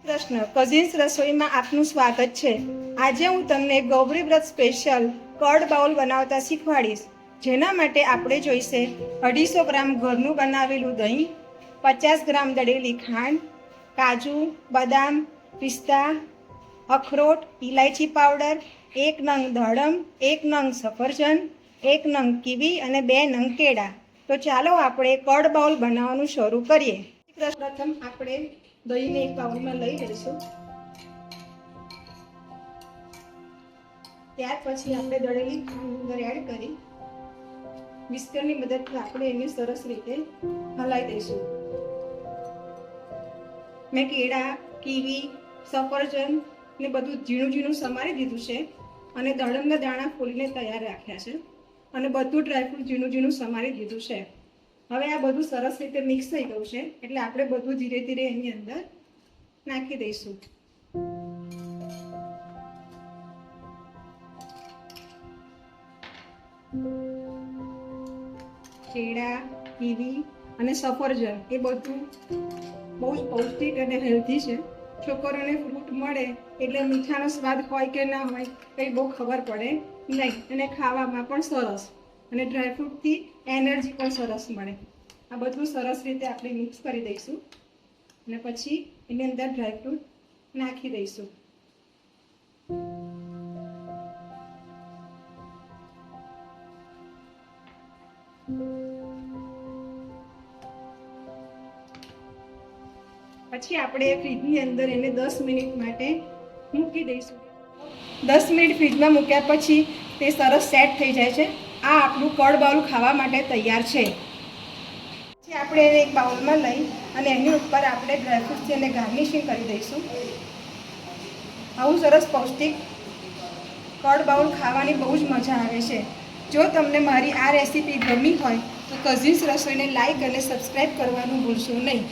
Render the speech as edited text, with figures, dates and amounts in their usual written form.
Krishna cousins રસોઈમાં આપનું સ્વાગત છે। આજે હું તમને ગૌરી વ્રત સ્પેશિયલ કર્ડ બાઉલ બનાવતા શીખવાડીશ। જેના માટે આપણે જોઈશે 250 ગ્રામ ઘરનું બનાવેલું દહીં, 50 ગ્રામ દળેલી ખાંડ, કાજુ, બદામ, પિસ્તા, અખરોટ, ઇલાયચી પાવડર, 1 નંગ દાડમ, 1 નંગ સફરજન, 1 નંગ કીવી અને 2 નંગ કેળા। તો ચાલો આપણે કર્ડ બાઉલ બનાવવાનું શરૂ કરીએ। પ્રથમ આપણે દહીંને એક બાઉલમાં લઈ લઈશું। ત્યાર પછી આપણે દળેલી ખાંડ અંદર એડ કરી વિસ્કરની મદદથી આપણે એને સરસ રીતે હલાવી દઈશું। મેં કેળા, કીવી, સફરજન ને બધું ઝીણું ઝીણું સમારી દીધું છે અને દાડમના દાણા ફોલીને તૈયાર રાખ્યા છે અને બધું ડ્રાયફ્રૂટ ઝીણું ઝીણું સમારી દીધું છે। હવે આ બધું સરસ રીતે મિક્સ થઈ ગયું છે એટલે આપણે બધું ધીરે ધીરે એની અંદર નાખી દઈશું। કેળા, કીવી અને સફરજન એ બધું બહુ જ પૌષ્ટિક અને હેલ્ધી છે। છોકરોને ફ્રૂટ મળે એટલે મીઠાનો સ્વાદ હોય કે ના હોય કંઈ બહુ ખબર પડે નહીં અને ખાવામાં પણ સરસ અને ડ્રાયફ્રૂટથી એનર્જી પણ સરસ મળે। આ બધું સરસ રીતે આપણે મિક્સ કરી દઈશું અને પછી એની અંદર ડ્રાયફ્રૂટ નાખી દઈશું। પછી આપણે ફ્રીજની અંદર એને 10 મિનિટ માટે મૂકી દઈશું। 10 મિનિટ ફ્રીજમાં મૂક્યા પછી તે સરસ સેટ થઈ જાય છે। આ આપણું કર્ડ બાઉલ ખાવા માટે તૈયાર છે। પછી આપણે એને એક બાઉલમાં લઈ અને એની ઉપર આપણે ડ્રાયફ્રૂટથી એને ગાર્નિશિંગ કરી દઈશું। આવું સરસ પૌષ્ટિક કર્ડ બાઉલ ખાવાની બહુ જ મજા આવે છે। જો તમને મારી આ રેસીપી ગમી હોય તો કઝિન્સ રસોઈને લાઈક અને સબસ્ક્રાઈબ કરવાનું ભૂલશો નહીં।